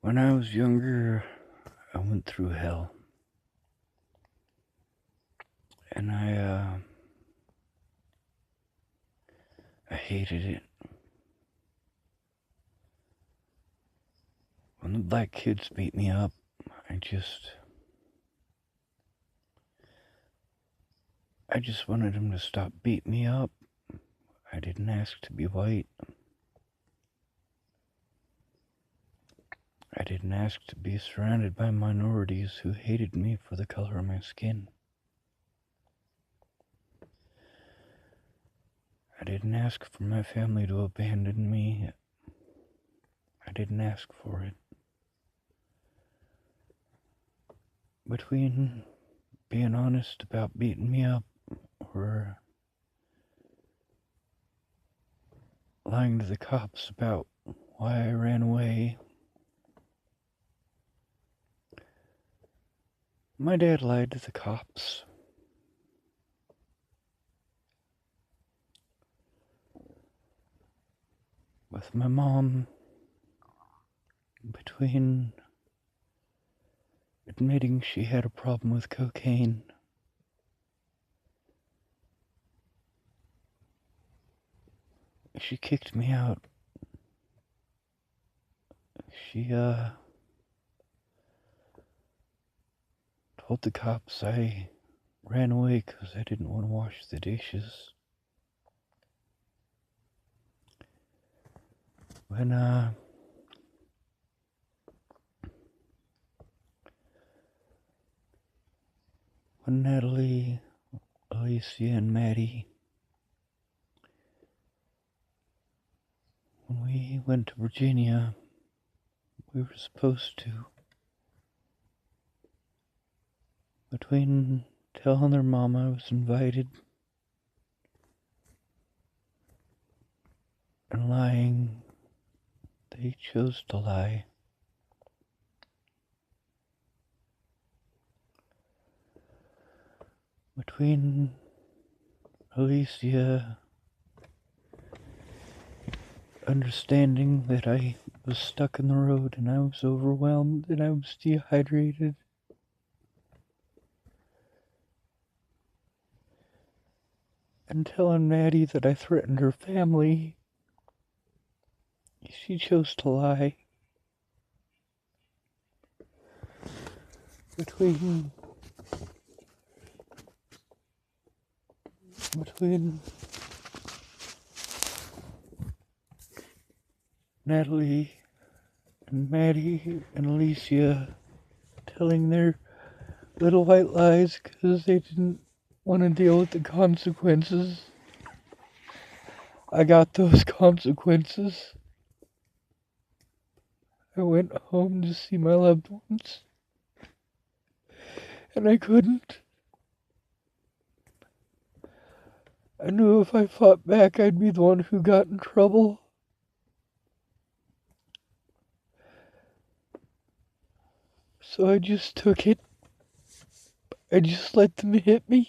When I was younger, I went through hell. And I hated it. When the black kids beat me up, I just wanted them to stop beating me up. I didn't ask to be white. I didn't ask to be surrounded by minorities who hated me for the color of my skin. I didn't ask for my family to abandon me. I didn't ask for it. Between being honest about beating me up or lying to the cops about why I ran away, my dad lied to the cops. With my mom, between admitting she had a problem with cocaine, she kicked me out. She told the cops I ran away because I didn't want to wash the dishes. When Natalie, Alicia, and Maddie, when we went to Virginia, we were supposed to, between telling their mom I was invited and lying, they chose to lie. Between Alicia understanding that I was stuck in the road and I was overwhelmed and I was dehydrated, and telling Maddie that I threatened her family, she chose to lie. Between Natalie and Maddie and Alicia telling their little white lies because they didn't want to deal with the consequences, I got those consequences. I went home to see my loved ones, and I couldn't. I knew if I fought back, I'd be the one who got in trouble. So I just took it. I just let them hit me.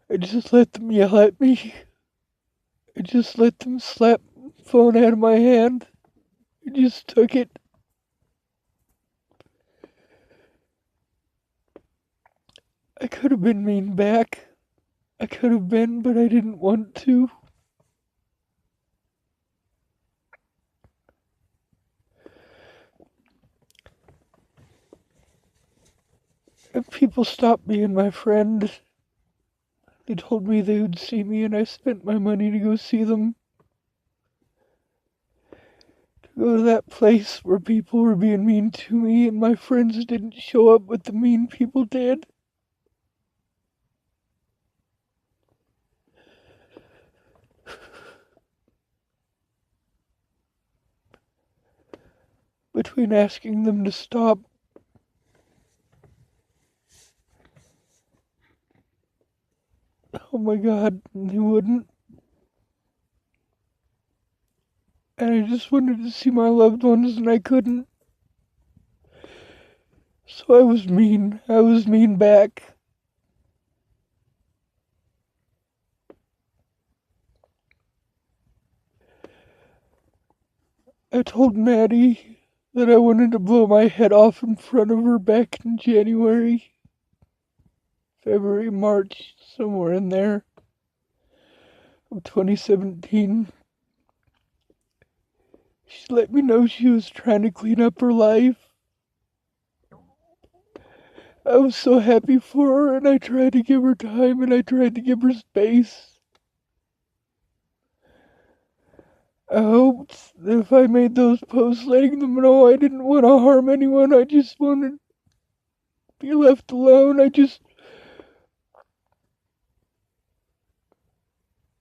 I just let them yell at me. I just let them slap the phone out of my hand. I just took it. I could have been mean back. I could have been, but I didn't want to. And people stopped being my friend. They told me they would see me, and I spent my money to go see them. To go to that place where people were being mean to me, and my friends didn't show up, but the mean people did. Between asking them to stop, oh my God, they wouldn't. And I just wanted to see my loved ones, and I couldn't. So I was mean. I was mean back. I told Maddie that I wanted to blow my head off in front of her back in January, February, March, somewhere in there of 2017. She let me know she was trying to clean up her life. I was so happy for her, and I tried to give her time, and I tried to give her space. I hoped that if I made those posts letting them know I didn't want to harm anyone, I just wanted to be left alone.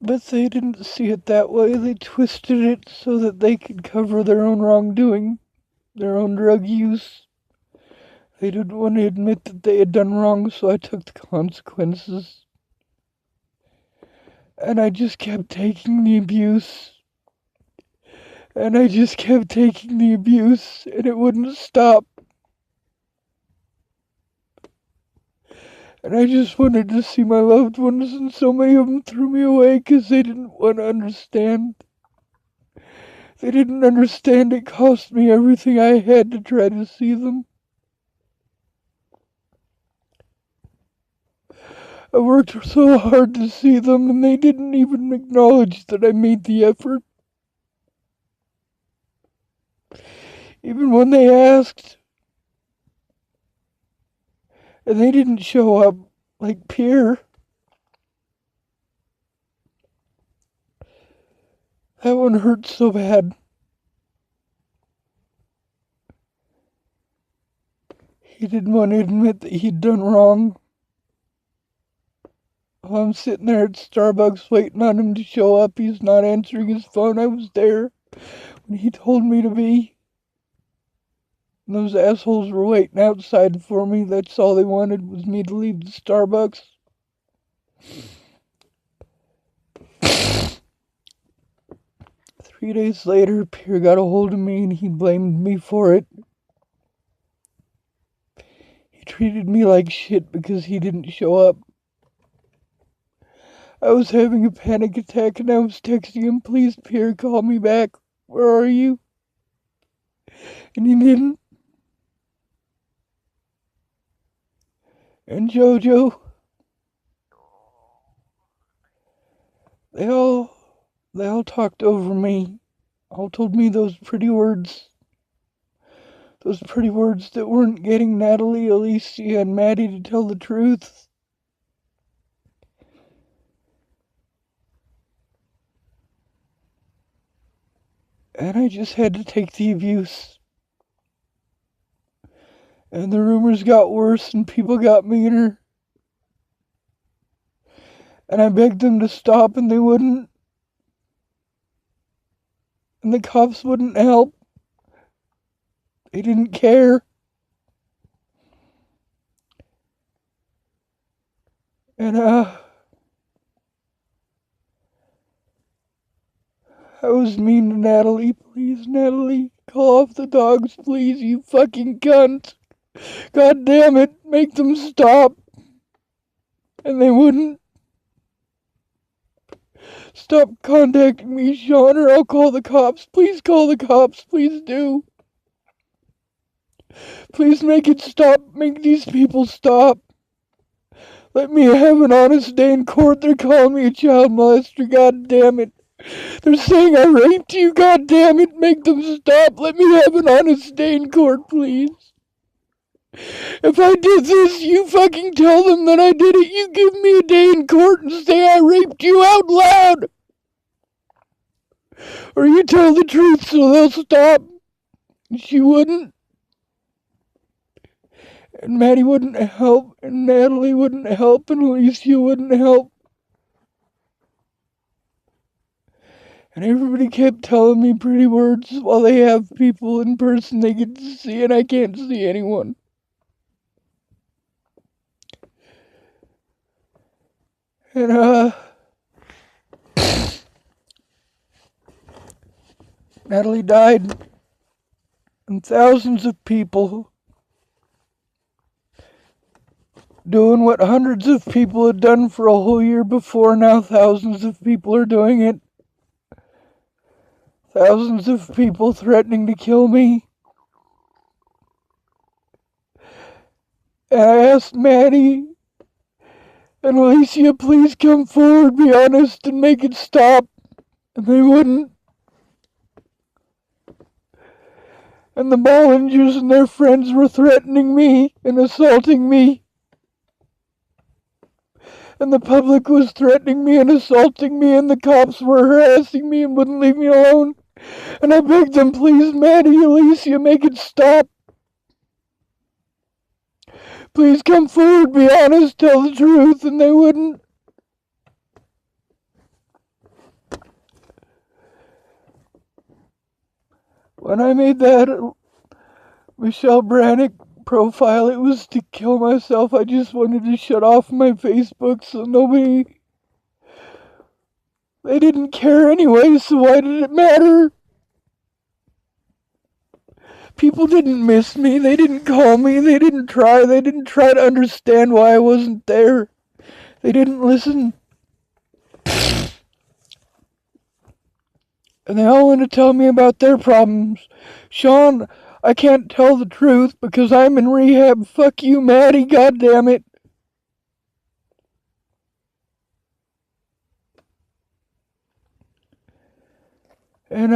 But they didn't see it that way. They twisted it so that they could cover their own wrongdoing, their own drug use. They didn't want to admit that they had done wrong, so I took the consequences. And I just kept taking the abuse. And I just kept taking the abuse, and it wouldn't stop. And I just wanted to see my loved ones, and so many of them threw me away because they didn't want to understand. They didn't understand it cost me everything I had to try to see them. I worked so hard to see them, and they didn't even acknowledge that I made the effort. Even when they asked, and they didn't show up like Pierre. That one hurt so bad. He didn't want to admit that he'd done wrong. While I'm sitting there at Starbucks waiting on him to show up, he's not answering his phone. I was there when he told me to be. And those assholes were waiting outside for me. That's all they wanted was me to leave the Starbucks. Three days later, Pierre got a hold of me and he blamed me for it. He treated me like shit because he didn't show up. I was having a panic attack and I was texting him, "Please, Pierre, call me back. Where are you?" And he didn't. And Jojo, they all talked over me, all told me those pretty words that weren't getting Natalie, Alicia, and Maddie to tell the truth. And I just had to take the abuse. And the rumors got worse and people got meaner. And I begged them to stop and they wouldn't. And the cops wouldn't help. They didn't care. And I was mean to Natalie. "Please, Natalie, call off the dogs, please, you fucking cunt. God damn it, make them stop." And they wouldn't. "Stop contacting me, Sean, or I'll call the cops. Please call the cops, please do. Please make it stop, make these people stop. Let me have an honest day in court. They're calling me a child molester, god damn it. They're saying I raped you, god damn it, make them stop. Let me have an honest day in court, please. If I did this, you fucking tell them that I did it. You give me a day in court and say I raped you out loud. Or you tell the truth so they'll stop." And she wouldn't. And Maddie wouldn't help, and Natalie wouldn't help, and Alicia wouldn't help. And everybody kept telling me pretty words while they have people in person they get to see, and I can't see anyone. And, Natalie died, and thousands of people doing what hundreds of people had done for a whole year before, now thousands of people are doing it. thousands of people threatening to kill me. And I asked Maddie and Alicia, please come forward, be honest, and make it stop. And they wouldn't. And the Bollingers and their friends were threatening me and assaulting me. And the public was threatening me and assaulting me, and the cops were harassing me and wouldn't leave me alone. And I begged them, please, Maddie, Alicia, make it stop. Please come forward, be honest, tell the truth, and they wouldn't. When I made that Michelle Brannick profile, it was to kill myself. I just wanted to shut off my Facebook so nobody... They didn't care anyway, so why did it matter? People didn't miss me, they didn't call me, they didn't try to understand why I wasn't there. They didn't listen. And they all want to tell me about their problems. Sean, I can't tell the truth because I'm in rehab. Fuck you, Maddie, goddammit. And,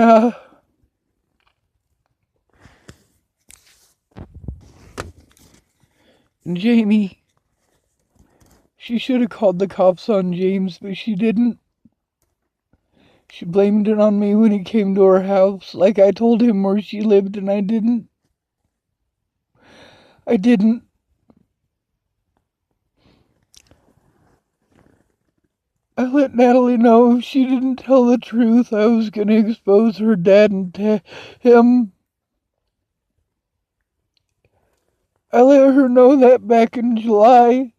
and Jamie, she should have called the cops on James, but she didn't. She blamed it on me when he came to her house, like I told him where she lived, and I didn't. I didn't. I let Natalie know if she didn't tell the truth, I was going to expose her dad and him. I let her know that back in July.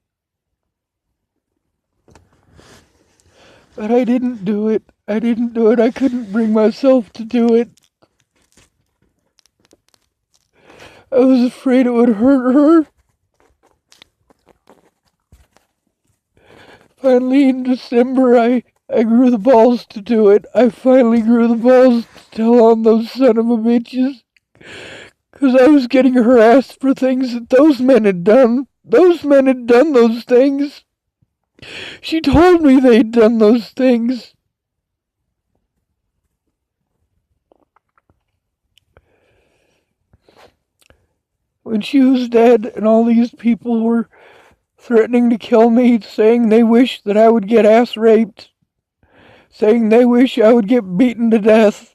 But I didn't do it. I couldn't bring myself to do it. I was afraid it would hurt her. Finally, in December, I grew the balls to do it. I finally grew the balls to tell on those son of a bitches. Because I was getting harassed for things that those men had done. Those men had done those things. She told me they'd done those things. When she was dead and all these people were threatening to kill me, saying they wish that I would get ass raped, saying they wish I would get beaten to death,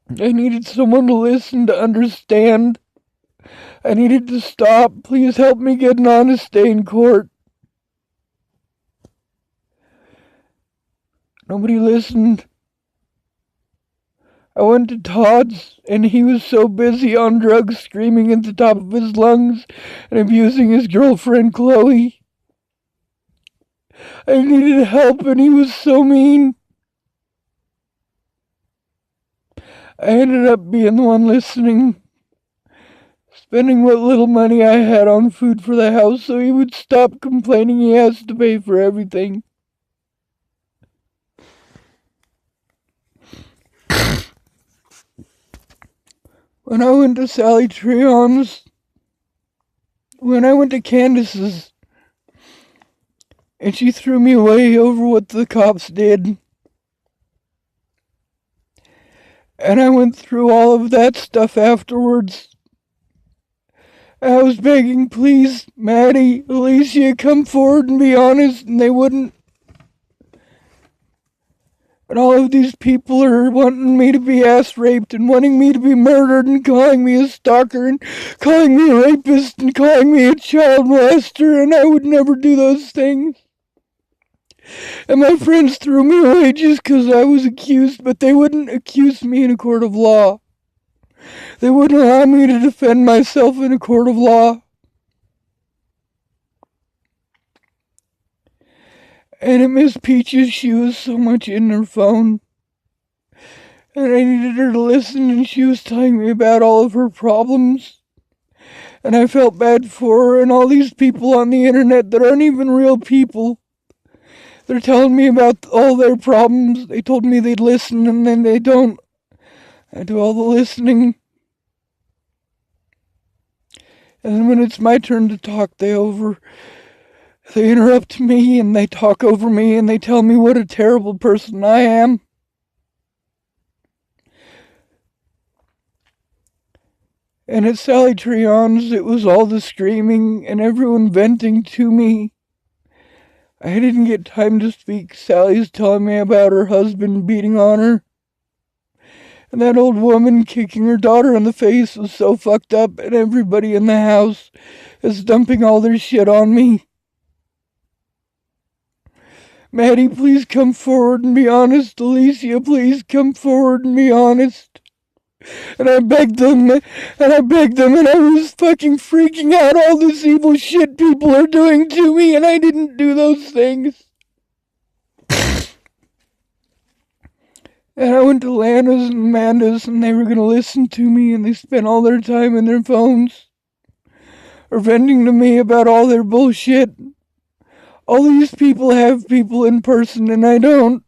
I needed someone to listen, to understand. I needed to stop. Please help me get an honest day in court. Nobody listened. I went to Todd's, and he was so busy on drugs, screaming at the top of his lungs and abusing his girlfriend, Chloe. I needed help, and he was so mean. I ended up being the one listening, spending what little money I had on food for the house so he would stop complaining he has to pay for everything. When I went to Sally Trion's, when I went to Candace's, and she threw me away over what the cops did, and I went through all of that stuff afterwards. I was begging, please, Maddie, Alicia, come forward and be honest, and they wouldn't. And all of these people are wanting me to be ass raped and wanting me to be murdered and calling me a stalker and calling me a rapist and calling me a child molester, and I would never do those things. And my friends threw me away just because I was accused, but they wouldn't accuse me in a court of law. They wouldn't allow me to defend myself in a court of law. And at Miss Peach's, she was so much in her phone. And I needed her to listen, and she was telling me about all of her problems. And I felt bad for her and all these people on the internet that aren't even real people. They're telling me about all their problems. They told me they'd listen, and then they don't. I do all the listening. And then when it's my turn to talk, they interrupt me, and they talk over me, and they tell me what a terrible person I am. And at Sally Trion's, it was all the screaming and everyone venting to me. I didn't get time to speak. Sally's telling me about her husband beating on her. And that old woman kicking her daughter in the face was so fucked up, and everybody in the house is dumping all their shit on me. Maddie, please come forward and be honest. Alicia, please come forward and be honest. And I begged them, and I was fucking freaking out. All this evil shit people are doing to me, and I didn't do those things. And I went to Lana's and Amanda's, and they were going to listen to me, and they spent all their time in their phones, or venting to me about all their bullshit. All these people have people in person, and I don't.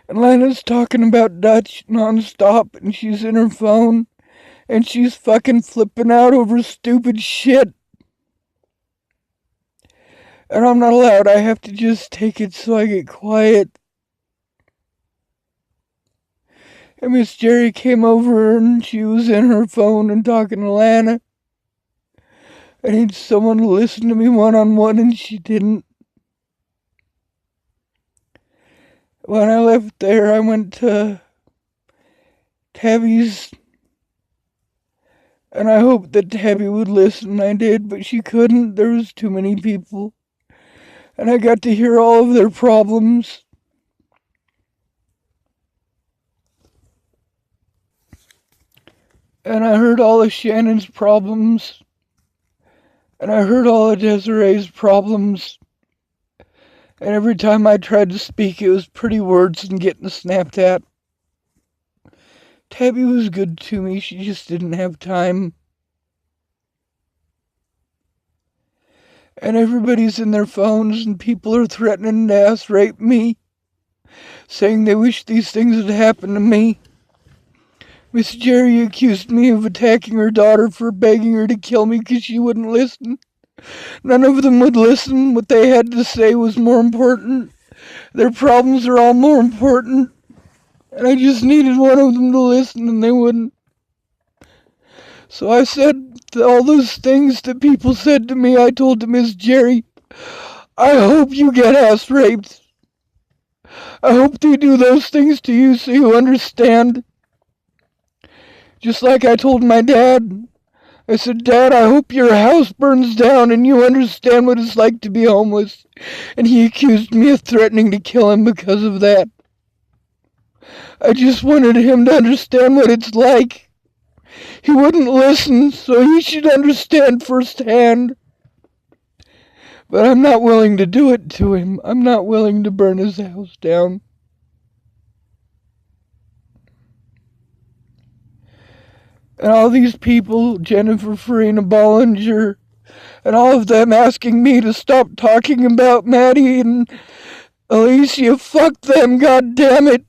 And Lana's talking about Dutch nonstop, and she's in her phone, and she's fucking flipping out over stupid shit. And I'm not allowed. I have to just take it so I get quiet. And Miss Jerry came over, and she was in her phone and talking to Lana. I need someone to listen to me one-on-one, and she didn't. When I left there, I went to Tabby's, and I hoped that Tabby would listen. I did, but she couldn't. There was too many people. And I got to hear all of their problems. And I heard all of Shannon's problems. And I heard all of Desiree's problems. And every time I tried to speak, it was pretty words and getting snapped at. Tabby was good to me, she just didn't have time. And everybody's in their phones, and people are threatening to ass rape me, saying they wish these things had happened to me. Miss Jerry accused me of attacking her daughter for begging her to kill me because she wouldn't listen. None of them would listen. What they had to say was more important. Their problems are all more important. And I just needed one of them to listen, and they wouldn't. So I said all those things that people said to me. I told to Miss Jerry, I hope you get ass raped. I hope they do those things to you so you understand. Just like I told my dad. I said, Dad, I hope your house burns down and you understand what it's like to be homeless. And he accused me of threatening to kill him because of that. I just wanted him to understand what it's like. He wouldn't listen, so he should understand firsthand. But I'm not willing to do it to him. I'm not willing to burn his house down. And all these people, Jennifer Farina Bollinger, and all of them asking me to stop talking about Maddie and Alicia, fuck them, god damn it.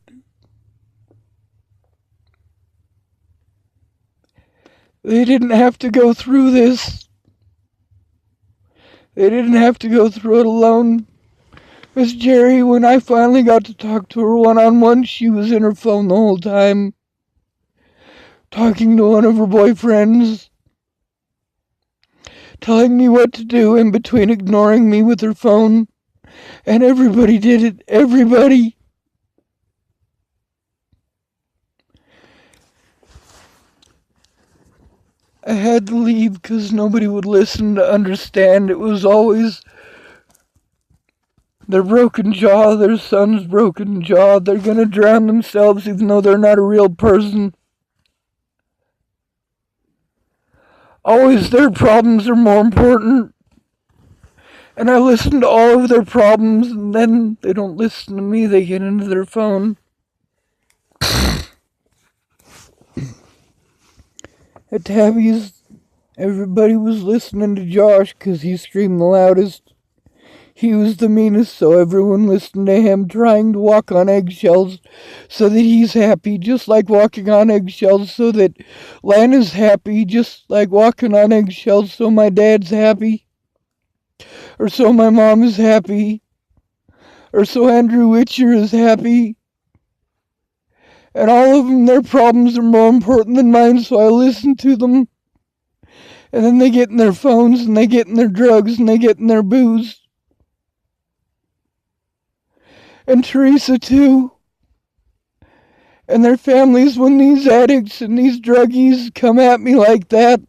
They didn't have to go through this. They didn't have to go through it alone. Miss Jerry, when I finally got to talk to her one-on-one, she was in her phone the whole time, talking to one of her boyfriends, telling me what to do in between ignoring me with her phone. And everybody did it. Everybody. I had to leave because nobody would listen to understand. It was always their broken jaw, their son's broken jaw. They're gonna drown themselves even though they're not a real person. Always their problems are more important. And I listen to all of their problems, and then they don't listen to me. They get into their phone. At Tabby's, everybody was listening to Josh because he screamed the loudest. He was the meanest, so everyone listened to him, trying to walk on eggshells so that he's happy, just like walking on eggshells so that Lana's happy, just like walking on eggshells so my dad's happy, or so my mom is happy, or so Andrew Witcher is happy. And all of them, their problems are more important than mine, so I listen to them. And then they get in their phones, and they get in their drugs, and they get in their booze. And Teresa too. And their families, when these addicts and these druggies come at me like that,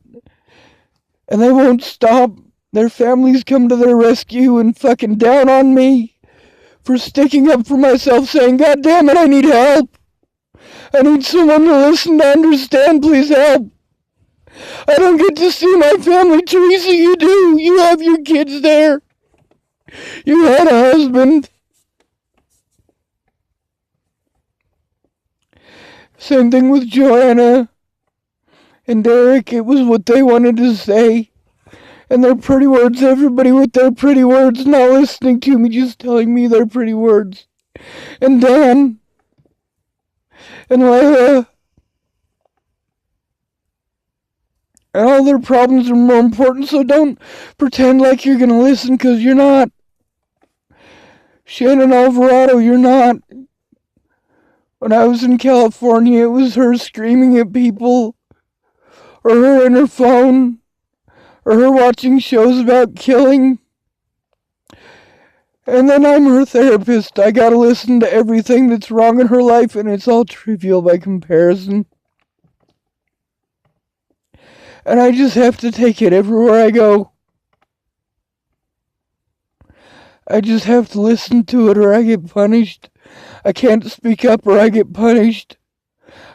and they won't stop, their families come to their rescue and fucking down on me for sticking up for myself, saying, God damn it, I need help. I need someone to listen, to understand, please help. I don't get to see my family. Teresa, you do. You have your kids there. You had a husband. Same thing with Joanna and Derek. It was what they wanted to say. And their pretty words, everybody with their pretty words, not listening to me, just telling me their pretty words. And Dan and Layla. And all their problems are more important, so don't pretend like you're gonna listen, because you're not. Shannon Alvarado, you're not. When I was in California, it was her screaming at people, or her in her phone, or her watching shows about killing. And then I'm her therapist. I gotta listen to everything that's wrong in her life, and it's all trivial by comparison. And I just have to take it everywhere I go. I just have to listen to it or I get punished. I can't speak up or I get punished.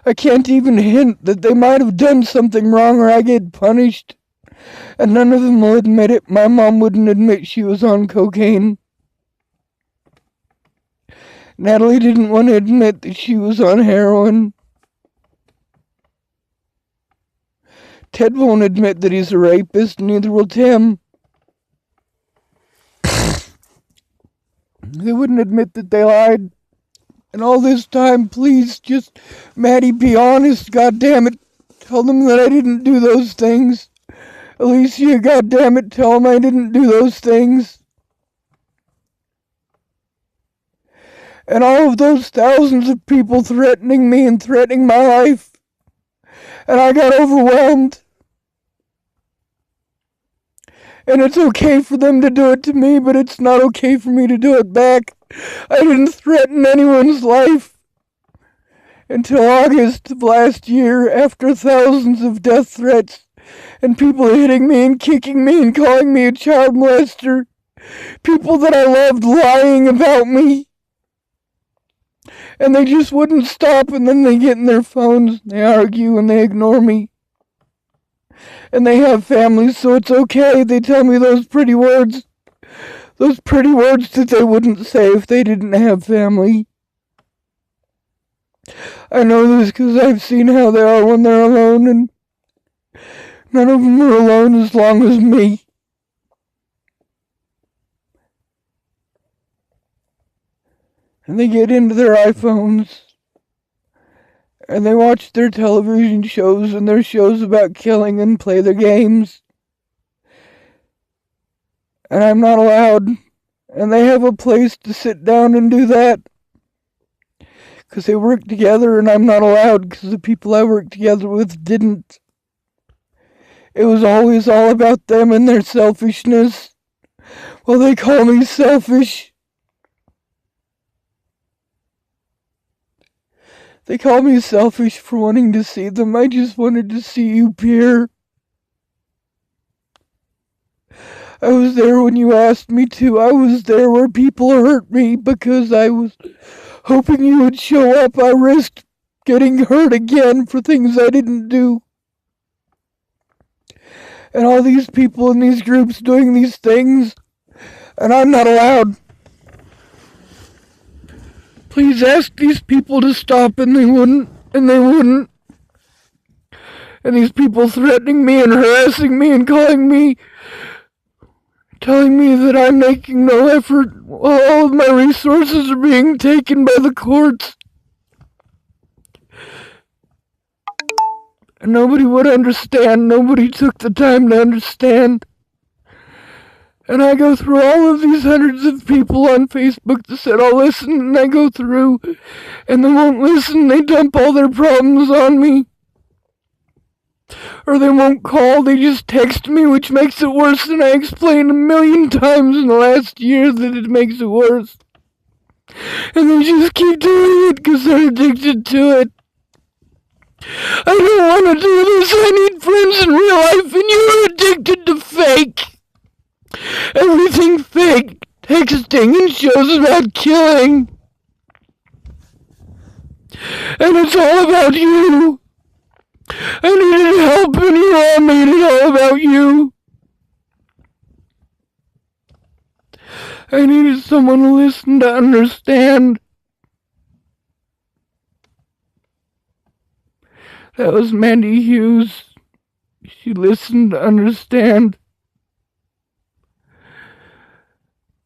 I can't even hint that they might have done something wrong or I get punished. And none of them will admit it. My mom wouldn't admit she was on cocaine. Natalie didn't want to admit that she was on heroin. Ted won't admit that he's a rapist, neither will Tim. They wouldn't admit that they lied. And all this time, please, just, Maddie, be honest, goddammit. Tell them that I didn't do those things. Alicia, goddammit, tell them I didn't do those things. And all of those thousands of people threatening me and threatening my life. And I got overwhelmed. And it's okay for them to do it to me, but it's not okay for me to do it back. I didn't threaten anyone's life until August of last year, after thousands of death threats and people hitting me and kicking me and calling me a child molester. People that I loved lying about me. And they just wouldn't stop, and then they get in their phones, they argue, and they ignore me. And they have families, so it's okay. They tell me those pretty words. Those pretty words that they wouldn't say if they didn't have family. I know this because I've seen how they are when they're alone, and none of them are alone as long as me. And they get into their iPhones, and they watch their television shows and their shows about killing and play their games. And I'm not allowed. And they have a place to sit down and do that. Because they work together and I'm not allowed because the people I worked together with didn't. It was always all about them and their selfishness. Well, they call me selfish. They call me selfish for wanting to see them. I just wanted to see you, Pierre. I was there when you asked me to. I was there where people hurt me because I was hoping you would show up. I risked getting hurt again for things I didn't do. And all these people in these groups doing these things, and I'm not allowed. Please ask these people to stop, and they wouldn't, and they wouldn't. And these people threatening me and harassing me and calling me telling me that I'm making no effort while all of my resources are being taken by the courts. And nobody would understand. Nobody took the time to understand. And I go through all of these hundreds of people on Facebook that said, I'll listen, and I go through, and they won't listen. They dump all their problems on me. Or they won't call, they just text me, which makes it worse, and I explained 1,000,000 times in the last year that it makes it worse. And they just keep doing it because they're addicted to it. I don't want to do this. I need friends in real life, and you're addicted to fake. Everything fake. Texting and shows about killing. And it's all about you. I needed help, and you all made it all about you. I needed someone to listen, to understand. That was Mandy Hughes. She listened to understand.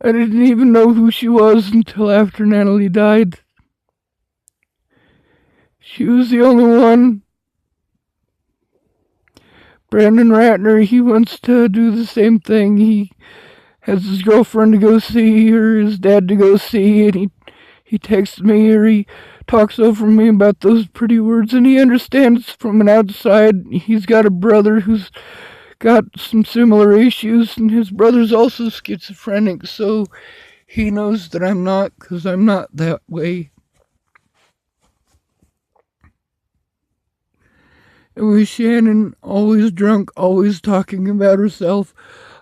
I didn't even know who she was until after Natalie died. She was the only one. Brandon Ratner, he wants to do the same thing. He has his girlfriend to go see, or his dad to go see, and he texts me, or he talks over me about those pretty words, and he understands from an outside. He's got a brother who's got some similar issues, and his brother's also schizophrenic, so he knows that I'm not, because I'm not that way. And with Shannon, always drunk, always talking about herself,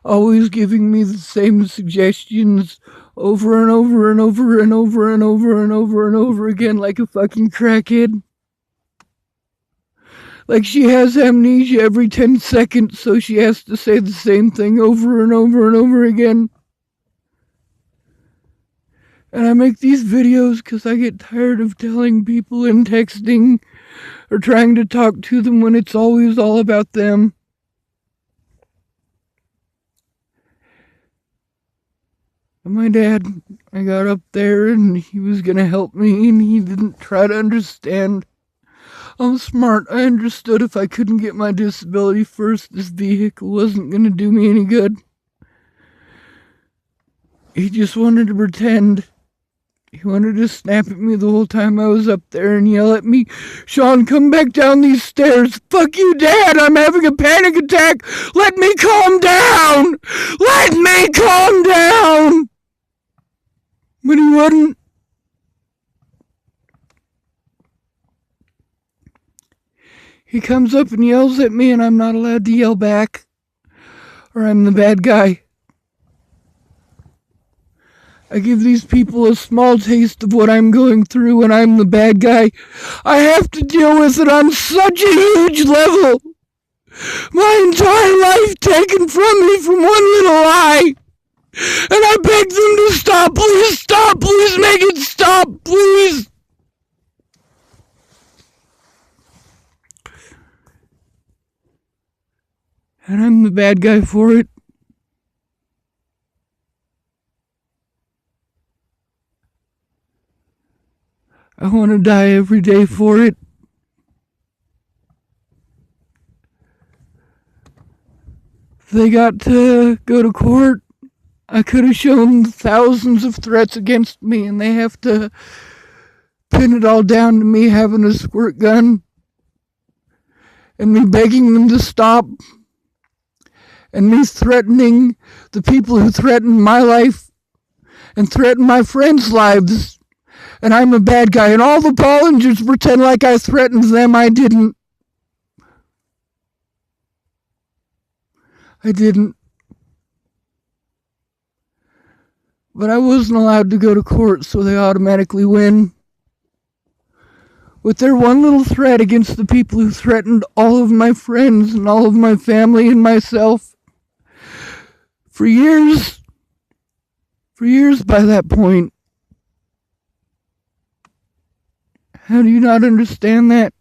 always giving me the same suggestions over and over and over and over and over and over and over again like a fucking crackhead. Like she has amnesia every 10 seconds, so she has to say the same thing over and over and over again. And I make these videos because I get tired of telling people and texting or trying to talk to them when it's always all about them. And my dad, I got up there and he was going to help me, and he didn't try to understand. I'm smart. I understood if I couldn't get my disability first, this vehicle wasn't going to do me any good. He just wanted to pretend. He wanted to snap at me the whole time I was up there and yell at me, Sean, come back down these stairs. Fuck you, Dad. I'm having a panic attack. Let me calm down. Let me calm down. But he wouldn't. He comes up and yells at me, and I'm not allowed to yell back, or I'm the bad guy. I give these people a small taste of what I'm going through, and I'm the bad guy. I have to deal with it on such a huge level. My entire life taken from me from one little lie. And I beg them to stop. Please stop. Please make it stop. Please. And I'm the bad guy for it. I want to die every day for it. If they got to go to court, I could have shown thousands of threats against me, and they have to pin it all down to me having a squirt gun and me begging them to stop and me threatening the people who threaten my life and threaten my friends' lives. And I'm a bad guy, and all the Bollingers pretend like I threatened them. I didn't. I didn't. But I wasn't allowed to go to court, so they automatically win. With their one little threat against the people who threatened all of my friends and all of my family and myself. For years by that point. How do you not understand that?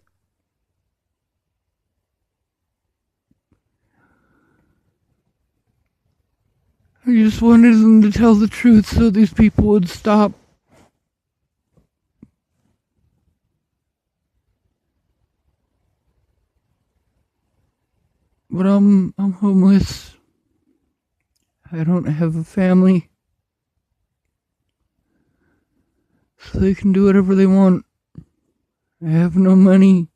I just wanted them to tell the truth so these people would stop. But I'm homeless. I don't have a family. So they can do whatever they want. I have no money.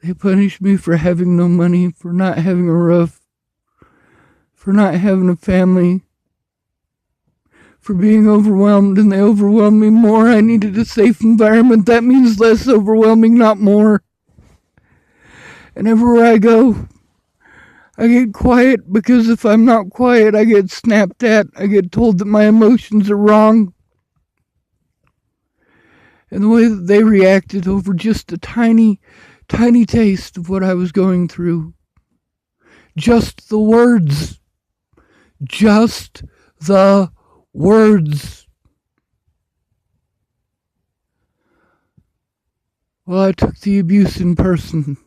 They punish me for having no money, for not having a roof, for not having a family, for being overwhelmed, and they overwhelmed me more. I needed a safe environment. That means less overwhelming, not more. And everywhere I go, I get quiet, because if I'm not quiet, I get snapped at. I get told that my emotions are wrong. And the way that they reacted over just a tiny taste of what I was going through. Just the words. Just the words. Well, I took the abuse in person.